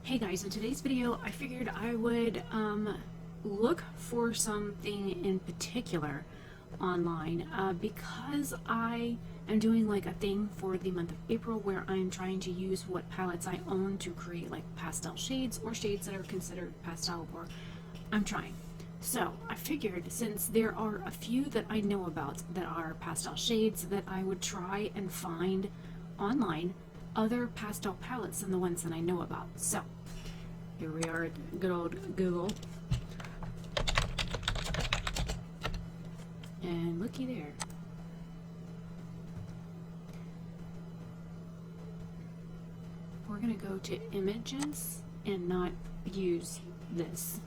Hey guys, in today's video I figured I would look for something in particular online because I am doing like a thing for the month of April where I'm trying to use what palettes I own to create like pastel shades or shades that are considered pastel, or I'm trying. So I figured since there are a few that I know about that are pastel shades, that I would try and find online other pastel palettes than the ones that I know about. So here we are at good old Google, and looky there. We're gonna go to images and not use this.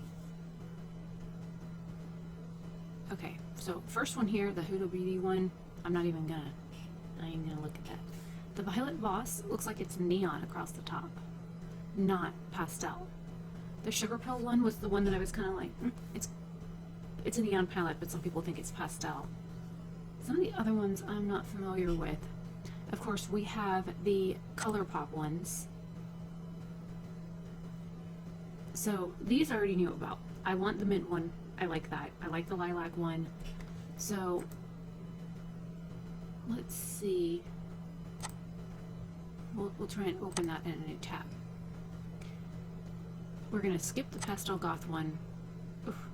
Okay, so first one here, the Huda Beauty one, I'm not even gonna look at that. The Violet Voss looks like it's neon across the top, not pastel. The Sugar Pill one was the one that I was kind of like, it's a neon palette, but some people think it's pastel. Some of the other ones I'm not familiar with. Of course, we have the ColourPop ones. So these I already knew about. I want the mint one. I like that. I like the lilac one. So let's see. We'll try and open that in a new tab. We're gonna skip the Pastel Goth one. Oof,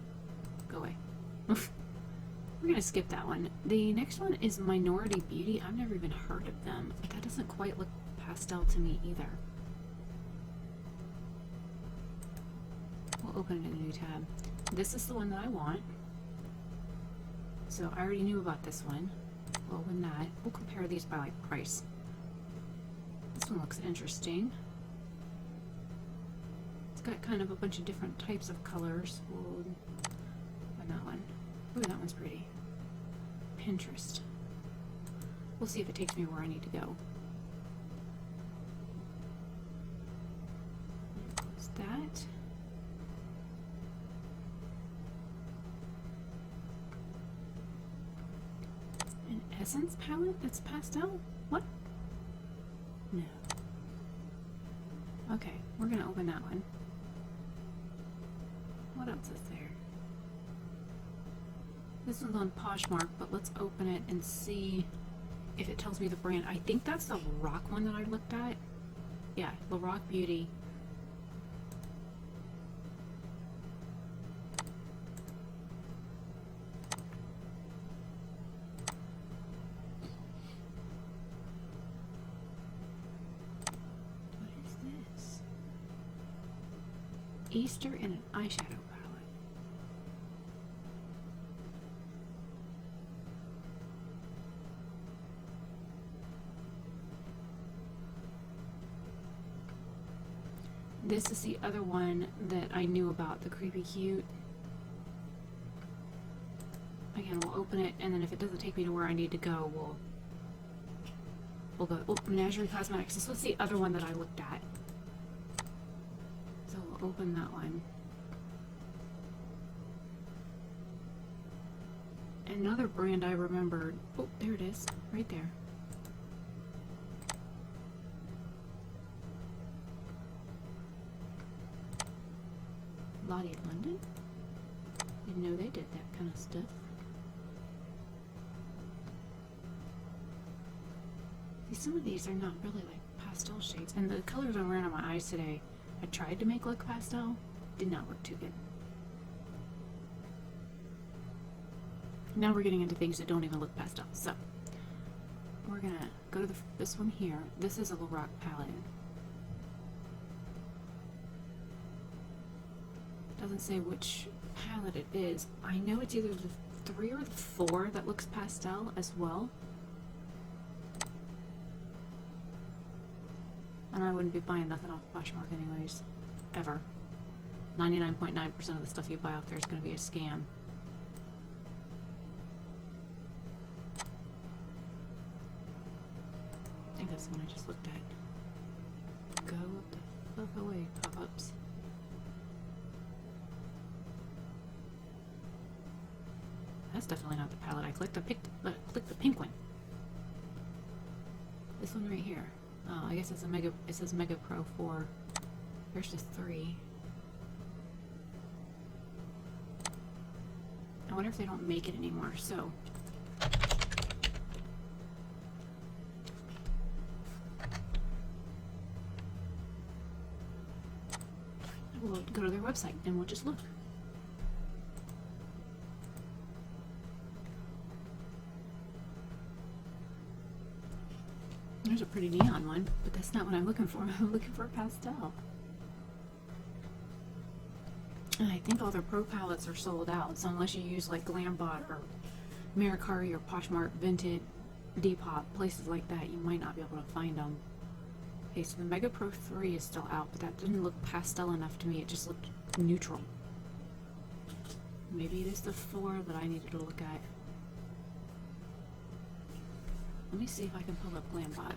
go away. Oof. We're gonna skip that one. The next one is Minority Beauty. I've never even heard of them, but that doesn't quite look pastel to me either. We'll open it in a new tab. This is the one that I want. So I already knew about this one. We'll open that. We'll compare these by like price. This one looks interesting. It's got kind of a bunch of different types of colors. We'll open that one. Ooh, that one's pretty. Pinterest. We'll see if it takes me where I need to go. Close that. An Essence palette that's pastel? What? No. Okay, we're gonna open that one. What else is there? This one's on Poshmark, but let's open it and see if it tells me the brand. I think that's the Rock one that I looked at. Yeah, the Rock Beauty. What is this? Easter in an eyeshadow palette. This is the other one that I knew about, the Creepy Cute. Again, we'll open it, and then if it doesn't take me to where I need to go, we'll go. Oh, Menagerie Cosmetics. This was the other one that I looked at. So we'll open that one. Another brand I remembered. Oh, there it is, right there. Lottie London? Didn't know they did that kind of stuff. See, some of these are not really like pastel shades, and the colors I'm wearing on my eyes today, I tried to make look pastel, did not look too good. Now we're getting into things that don't even look pastel. So we're gonna go to this one here. This is a Lorac palette. Doesn't say which palette it is. I know it's either the 3 or the 4 that looks pastel as well. And I wouldn't be buying nothing off Poshmark anyways. Ever. 99.9% of the stuff you buy off there is going to be a scam. I think that's the one I just looked at. Go the fuck away, pop-ups. That's definitely not the palette I clicked. I clicked the pink one. This one right here. Oh, I guess it's a Mega. It says Mega Pro 4. Here's just 3. I wonder if they don't make it anymore, so. We'll go to their website and we'll just look. There's a pretty neon one, but that's not what I'm looking for. I'm looking for a pastel. And I think all their pro palettes are sold out, so unless you use like Glambot or Mercari or Poshmark, Vinted, Depop, places like that, you might not be able to find them. Okay, so the Mega Pro 3 is still out, but that didn't look pastel enough to me. It just looked neutral. Maybe it is the 4 that I needed to look at. Let me see if I can pull up Glambot.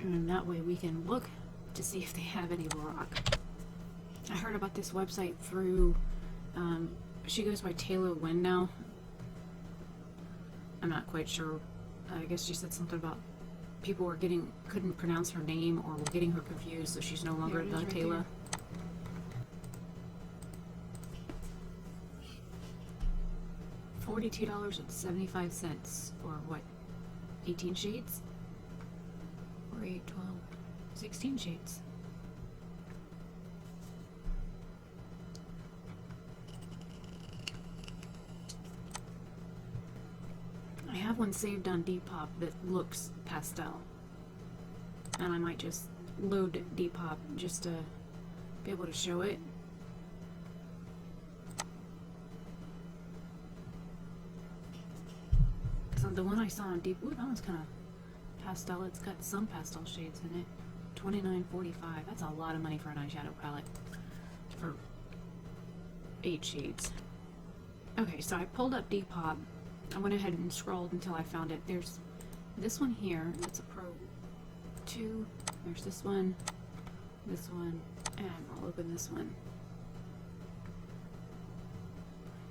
And that way we can look to see if they have any rock. I heard about this website through, she goes by Taylor Wynn now. I'm not quite sure. I guess she said something about people were couldn't pronounce her name or were getting her confused, so she's no longer the right Taylor. $42.75 for what? 18 shades? Or 8, 12, 16 shades. I have one saved on Depop that looks pastel. And I might just load Depop just to be able to show it. Because the one I saw on Deep, ooh, that one's kind of pastel. It's got some pastel shades in it. $29.45. That's a lot of money for an eyeshadow palette. For 8 shades. Okay, so I pulled up Depop. I went ahead and scrolled until I found it. There's this one here. It's a Pro 2. There's this one, and I'll open this one.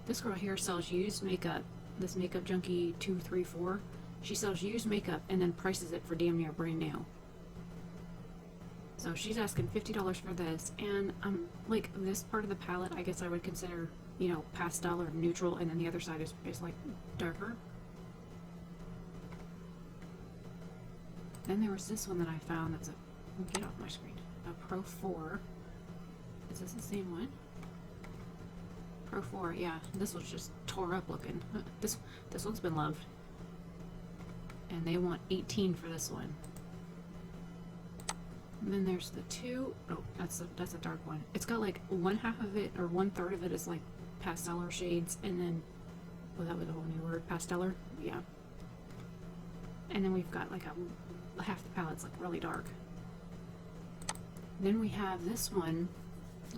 This girl here sells used makeup. This Makeup Junkie 234. She sells used makeup and then prices it for damn near brand new. So she's asking $50 for this, and like this part of the palette, I guess I would consider, you know, pastel or neutral, and then the other side is like darker. Then there was this one that I found that's get off my screen. A Pro 4. Is this the same one? Pro 4, yeah. This was just tore up looking. This one's been loved. And they want 18 for this one. And then there's the 2. Oh, that's a dark one. It's got like 1/2 of it, or 1/3 of it is like pasteller shades, and then, well, that was a whole new word, pasteller, yeah. And then we've got like half the palette's like really dark. Then we have this one,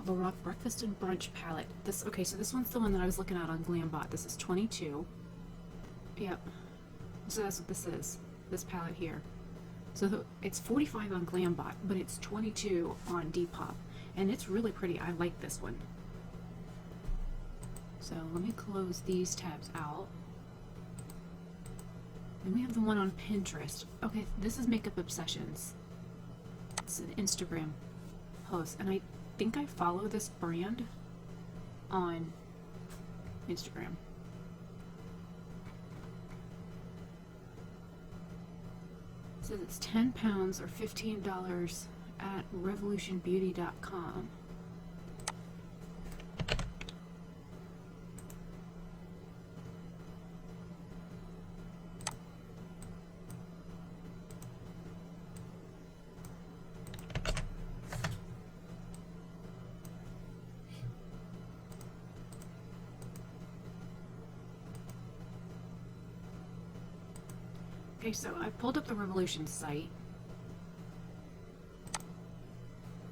the Rock Breakfast and Brunch palette. Okay, so this one's the one that I was looking at on Glambot. This is 22. Yep. So that's what this is. This palette here. So it's 45 on Glambot, but it's 22 on Depop, and it's really pretty. I like this one. So let me close these tabs out. Then we have the one on Pinterest. Okay, this is Makeup Obsessions. It's an Instagram post, and I think I follow this brand on Instagram. It says it's 10 pounds or $15 at revolutionbeauty.com. Okay, so I pulled up the Revolution site.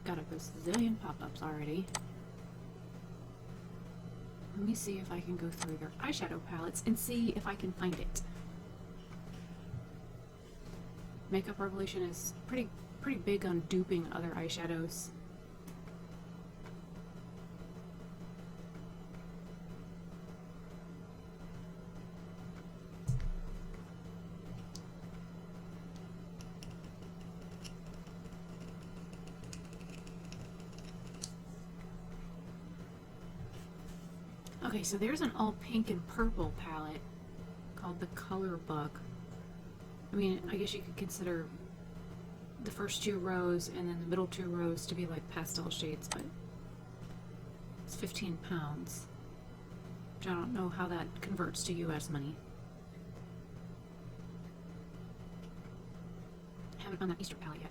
Got a bazillion pop-ups already. Let me see if I can go through their eyeshadow palettes and see if I can find it. Makeup Revolution is pretty big on duping other eyeshadows. Okay, so there's an all pink and purple palette called the Color Book. I mean, I guess you could consider the first 2 rows and then the middle 2 rows to be like pastel shades, but it's 15 pounds. Which I don't know how that converts to US money. Haven't found that Easter palette yet.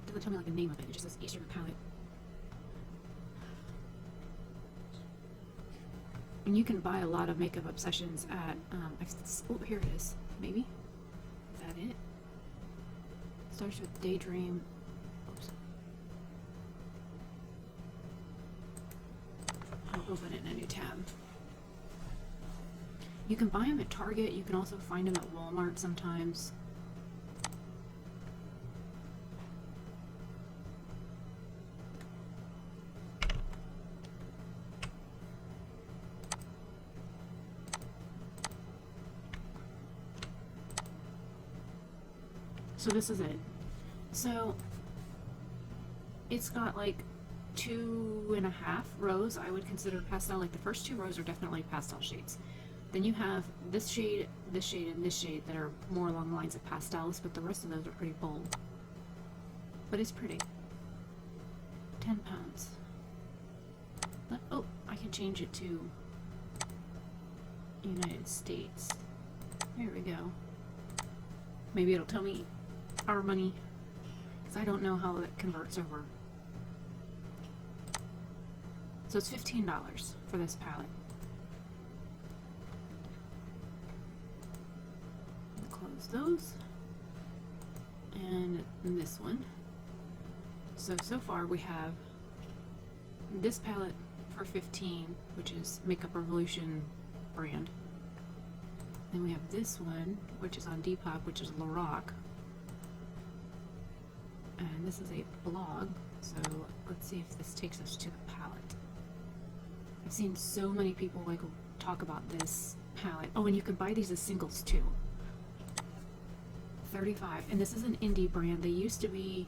Doesn't tell me like the name of it, it just says Easter palette. And you can buy a lot of Makeup Obsessions at, oh, here it is. Maybe? Is that it? Starts with Daydream. Oops. I'll open it in a new tab. You can buy them at Target. You can also find them at Walmart sometimes. So this is it. So it's got like 2.5 rows I would consider pastel. Like the first 2 rows are definitely pastel shades. Then you have this shade, and this shade that are more along the lines of pastels, but the rest of those are pretty bold. But it's pretty. 10 pounds. Oh, I can change it to United States. There we go. Maybe it'll tell me our money, because I don't know how it converts over. So it's $15 for this palette. Close those. And this one. So far we have this palette for $15, which is Makeup Revolution brand. Then we have this one, which is on Depop, which is Lorac. And this is a blog, so let's see if this takes us to the palette. I've seen so many people like talk about this palette. Oh, and you can buy these as singles too. $35, and this is an indie brand. They used to be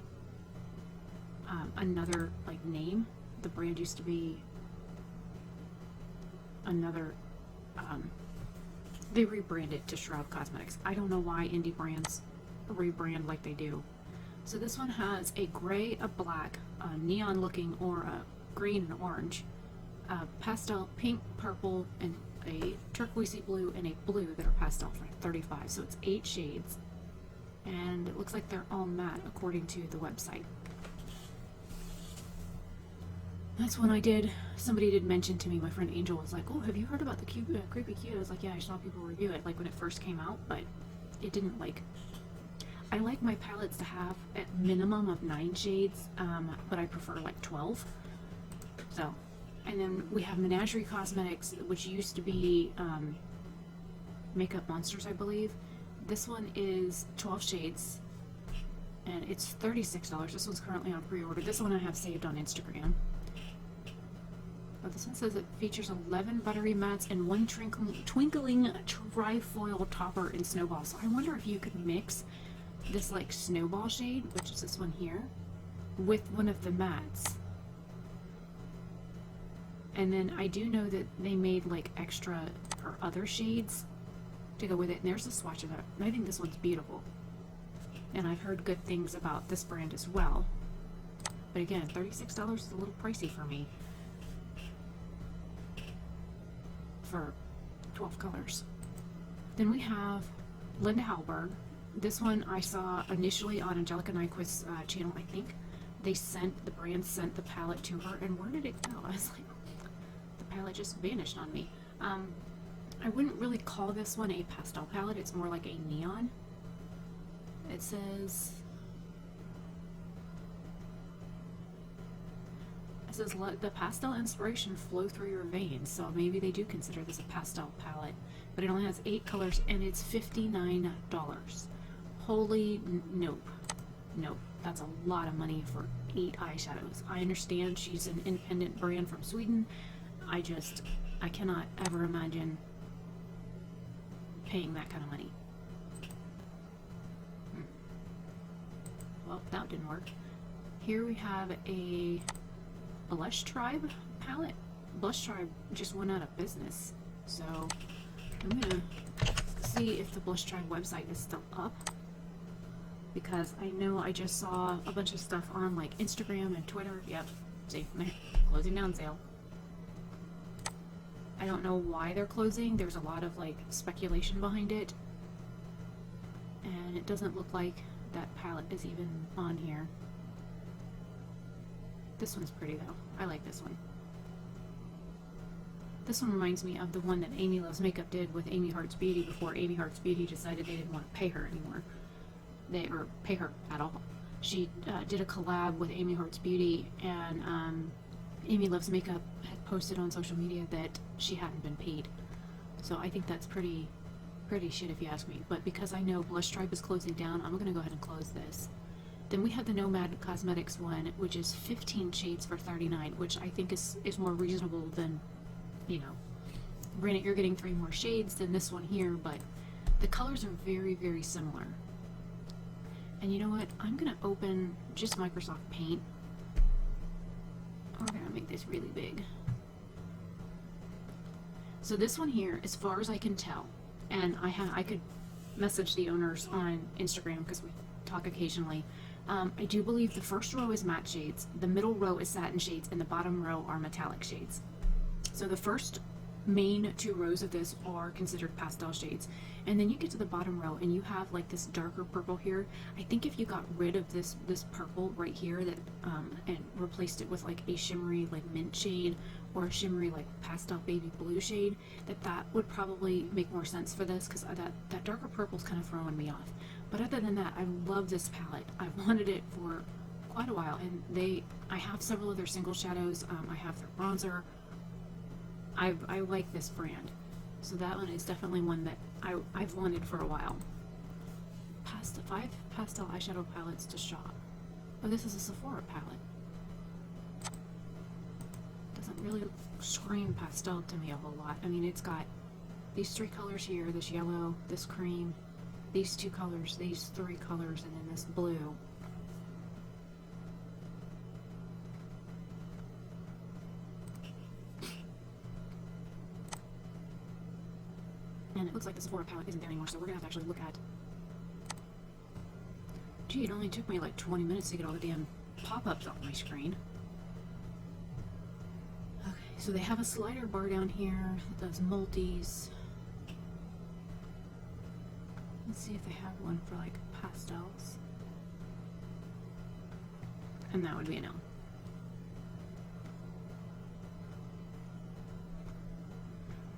another like name. The brand used to be another. They rebranded to Shroud Cosmetics. I don't know why indie brands rebrand like they do. So this one has a gray, a black, a neon looking, or a green and orange, a pastel pink, purple, and a turquoisey blue, and a blue that are pastel for $35. So it's 8 shades, and it looks like they're all matte according to the website. That's when somebody did mention to me, my friend Angel was like, oh, have you heard about the Creepy Cute? I was like, yeah, I saw people review it, like when it first came out, but it didn't like, I like my palettes to have at minimum of 9 shades, but I prefer like 12. So, and then we have Menagerie Cosmetics, which used to be Makeup Monsters, I believe. This one is 12 shades, and it's $36. This one's currently on pre-order. This one I have saved on Instagram. But this one says it features 11 buttery mattes and 1 twinkling trifoil topper in Snowball. So I wonder if you could mix this like Snowball shade, which is this one here, with one of the mattes. And then I do know that they made like extra or other shades to go with it. And there's a swatch of that. And I think this one's beautiful. And I've heard good things about this brand as well. But again, $36 is a little pricey for me. For 12 colors. Then we have Linda Hallberg. This one I saw initially on Angelica Nyquist's channel, I think. The brand sent the palette to her, and where did it go? I was like, the palette just vanished on me. I wouldn't really call this one a pastel palette, it's more like a neon. It says, let the pastel inspiration flow through your veins. So maybe they do consider this a pastel palette. But it only has 8 colors, and it's $59. Holy nope. nope, that's a lot of money for 8 eyeshadows. I understand she's an independent brand from Sweden. I cannot ever imagine paying that kind of money. Well, that didn't work. Here we have a Blush Tribe palette. Blush Tribe just went out of business, so I'm gonna see if the Blush Tribe website is still up, because I know I just saw a bunch of stuff on like Instagram and Twitter. Yep, see, closing down sale. I don't know why they're closing. There's a lot of like speculation behind it, and it doesn't look like that palette is even on here. This one's pretty though. I like this one. This one reminds me of the one that Amy Loves Makeup did with Amy Hearts Beauty before Amy Hearts Beauty decided they didn't want to pay her anymore. Or pay her at all. She did a collab with Amy Hearts Beauty, and Amy Loves Makeup had posted on social media that she hadn't been paid. So I think that's pretty shit if you ask me. But because I know Blush Tribe is closing down, I'm gonna go ahead and close this. Then we have the Nomad Cosmetics one, which is 15 shades for $39, which I think is more reasonable than, you know, granted you're getting 3 more shades than this one here, but the colors are very, very similar. And you know what? I'm gonna open just Microsoft Paint. We're gonna make this really big. So this one here, as far as I can tell, and I could message the owners on Instagram because we talk occasionally. I do believe the first row is matte shades, the middle row is satin shades, and the bottom row are metallic shades. So the first main 2 rows of this are considered pastel shades, and then you get to the bottom row and you have like this darker purple here. I think if you got rid of this purple right here that and replaced it with like a shimmery like mint shade or a shimmery like pastel baby blue shade, that would probably make more sense for this, because that darker purple is kind of throwing me off. But other than that, I love this palette. I've wanted it for quite a while, and I have several of their single shadows. I have their bronzer. I like this brand, so that one is definitely one that I've wanted for a while. 5 pastel eyeshadow palettes to shop. Oh, this is a Sephora palette. Doesn't really scream pastel to me a whole lot. I mean, it's got these 3 colors here, this yellow, this cream, these 2 colors, these 3 colors, and then this blue. And it looks like the Sephora palette isn't there anymore, so we're gonna have to actually look at... Gee, it only took me like 20 minutes to get all the damn pop-ups off my screen. Okay, so they have a slider bar down here that does multis. Let's see if they have one for like pastels. And that would be a no.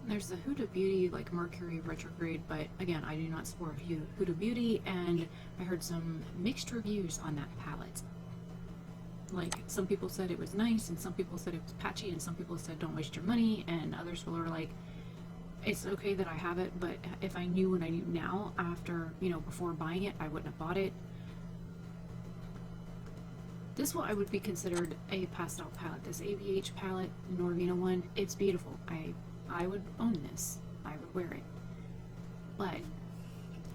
There's the Huda Beauty like Mercury retrograde, but again, I do not support Huda Beauty, and I heard some mixed reviews on that palette. Like, some people said it was nice, and some people said it was patchy, and some people said don't waste your money, and others were like, it's okay that I have it, but if I knew what I knew now, after, you know, before buying it, I wouldn't have bought it. This one I would be considered a pastel palette. This ABH palette, Norvina one, it's beautiful. I would own this. I would wear it. But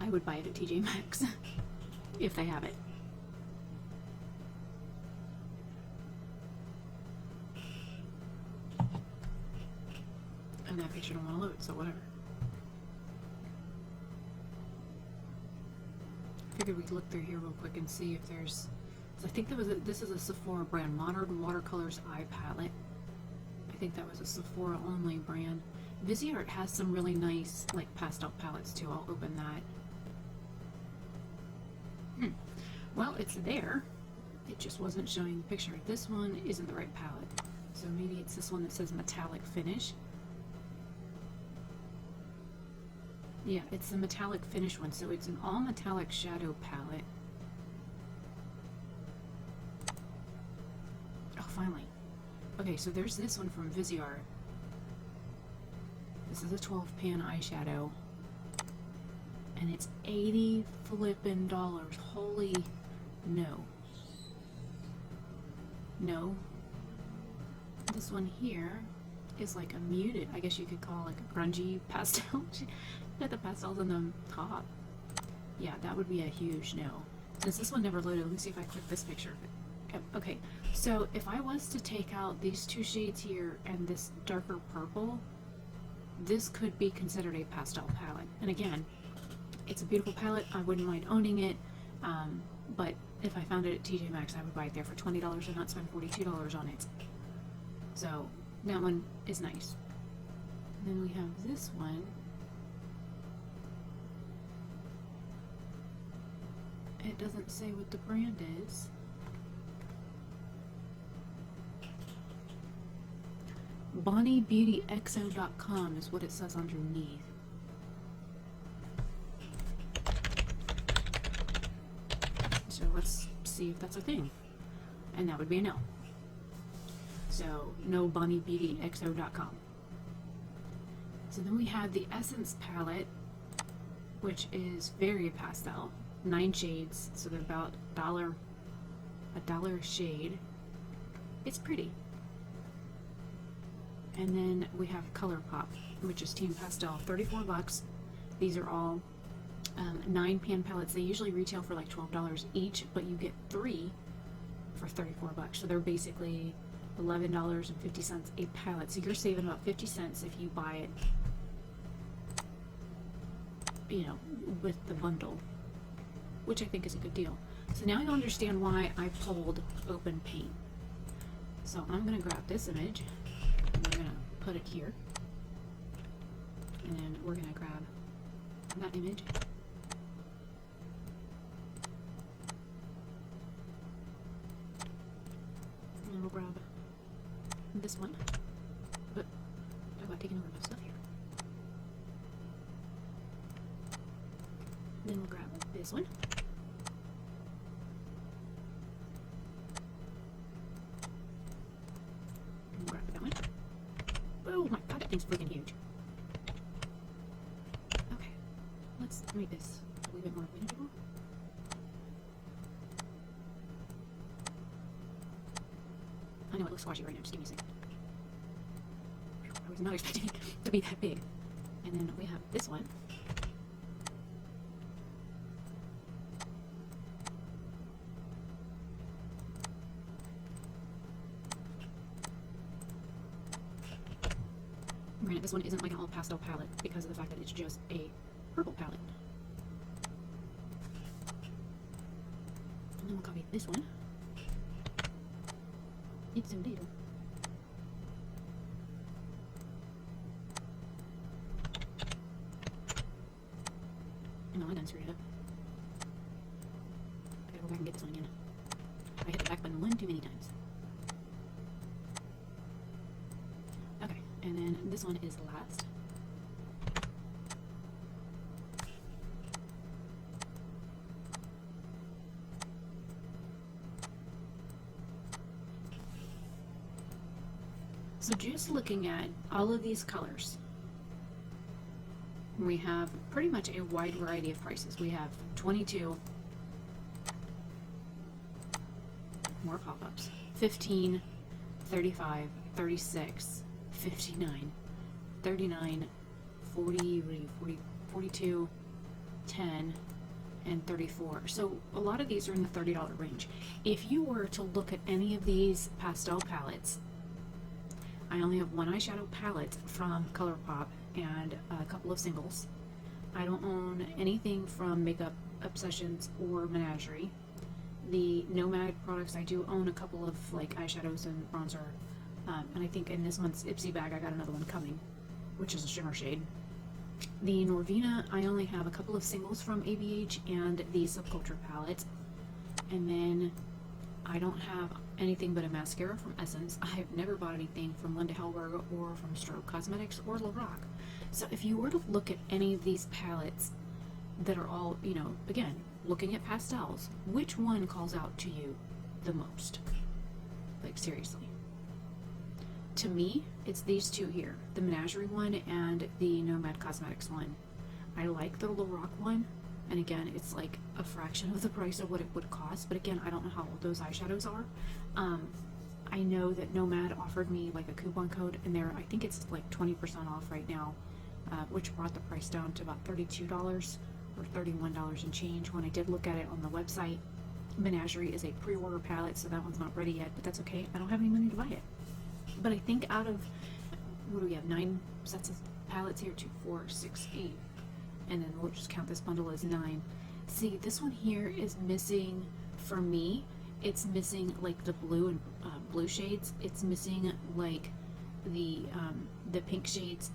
I would buy it at TJ Maxx if they have it. And that picture don't want to load, so whatever. Figured we'd look through here real quick and see if there's... I think this is a Sephora brand, Modern Watercolors Eye Palette. I think that was a Sephora only brand. Viseart has some really nice like pastel palettes too. I'll open that. Well, it's there. It just wasn't showing the picture. This one isn't the right palette. So maybe it's this one that says metallic finish. Yeah, it's the metallic finish one. So it's an all metallic shadow palette. Oh, finally. Okay, so there's this one from Viseart. This is a 12 pan eyeshadow. And it's $80 flippin'. Holy No. No. This one here is like a muted, I guess you could call like a grungy pastel. Got the pastels on the top. Yeah, that would be a huge no. Since this one never loaded, let me see if I click this picture. Okay, so if I was to take out these two shades here and this darker purple, this could be considered a pastel palette. And again, it's a beautiful palette. I wouldn't mind owning it, but if I found it at TJ Maxx, I would buy it there for $20 and not spend $42 on it. So that one is nice. And then we have this one. It doesn't say what the brand is. BonnieBeautyXO.com is what it says underneath. So let's see if that's a thing. And that would be a no. So no BonnieBeautyXO.com. So then we have the Essence palette, which is very pastel. 9 shades, so they're about a dollar a shade. It's pretty. And then we have ColourPop, which is Team Pastel, $34. These are all 9-pan palettes. They usually retail for like $12 each, but you get 3 for $34. So they're basically $11.50 a palette. So you're saving about 50 cents if you buy it, you know, with the bundle, which I think is a good deal. So now you understand why I pulled open paint. So I'm going to grab this image, and we're going to put it here, and then we're going to grab that image, and then we'll grab this one. But talk about taking over my stuff here. Then we'll grab this one. And we'll grab that one. Oh my god, that thing's freaking huge. Okay, let's make this a little bit more manageable. I know it looks squashy right now, just give me a second. I was not expecting it to be that big. And then we have this one. Granted, this one isn't like an all pastel palette because of the fact that it's just a purple palette. And then we'll copy this one. It's so little. No, I done screwed it up. I gotta go back and get this one again. I hit the back button one too many times. Okay, and then this one is last. So just looking at all of these colors, we have pretty much a wide variety of prices. We have 22, more pop-ups, 15, 35, 36, 59, 39, 40, 42, 10, and 34. So a lot of these are in the $30 range. If you were to look at any of these pastel palettes, I only have one eyeshadow palette from ColourPop and a couple of singles. I don't own anything from Makeup Obsessions or Menagerie. The Nomad products, I do own a couple of like eyeshadows and bronzer, and I think in this month's Ipsy bag I got another one coming, which is a shimmer shade. The Norvina, I only have a couple of singles from ABH and the Subculture palette, and then I don't have anything but a mascara from Essence. I've never bought anything from Linda Hellberg or from Stroke Cosmetics or Lorac. So if you were to look at any of these palettes that are all, you know, again, looking at pastels, which one calls out to you the most? Like, seriously. To me, it's these two here, the Menagerie one and the Nomad Cosmetics one. I like the Lorac one. And again, it's like a fraction of the price of what it would cost. But again, I don't know how old those eyeshadows are. I know that Nomad offered me like a coupon code, and there, I think it's like 20% off right now, which brought the price down to about $32 or $31 and change. When I did look at it on the website, Menagerie is a pre-order palette, so that one's not ready yet, but that's okay. I don't have any money to buy it. But I think out of, what do we have, 9 sets of palettes here? 2, 4, 6, 8. And then we'll just count this bundle as 9. See, this one here is missing, for me, it's missing like the blue and blue shades. It's missing like the pink shades,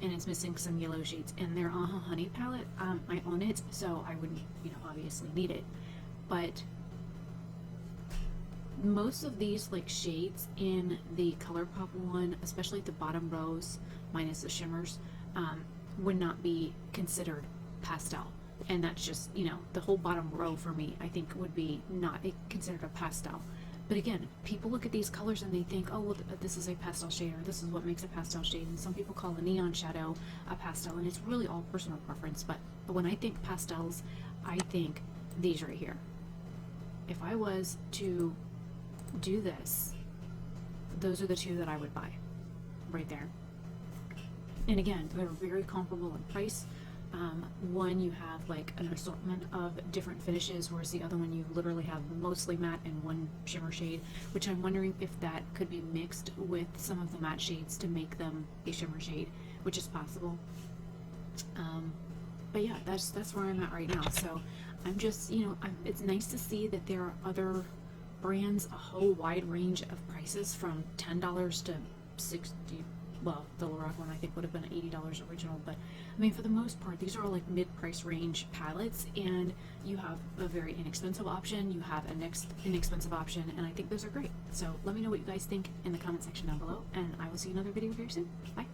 and it's missing some yellow shades. And their Honey palette, I own it, so I wouldn't, obviously need it. But most of these like shades in the ColourPop one, especially the bottom rows minus the shimmers, would not be considered pastel. And that's just, the whole bottom row for me, I think would be not considered a pastel. But again, people look at these colors and they think, oh, well, this is a pastel shade, or this is what makes a pastel shade. And some people call a neon shadow a pastel, and it's really all personal preference. But when I think pastels, I think these right here. If I was to do this, those are the two that I would buy right there. And again, they're very comparable in price. One, you have like an assortment of different finishes, whereas the other one you literally have mostly matte and one shimmer shade, which I'm wondering if that could be mixed with some of the matte shades to make them a shimmer shade, which is possible. But yeah, that's where I'm at right now. So I'm just, it's nice to see that there are other brands, a whole wide range of prices from $10 to $60. Well, the Lorac one I think would have been $80 original, but I mean, for the most part, these are all like mid-price range palettes, and you have a very inexpensive option, you have a next inexpensive option, and I think those are great. So let me know what you guys think in the comment section down below, and I will see you in another video very soon. Bye.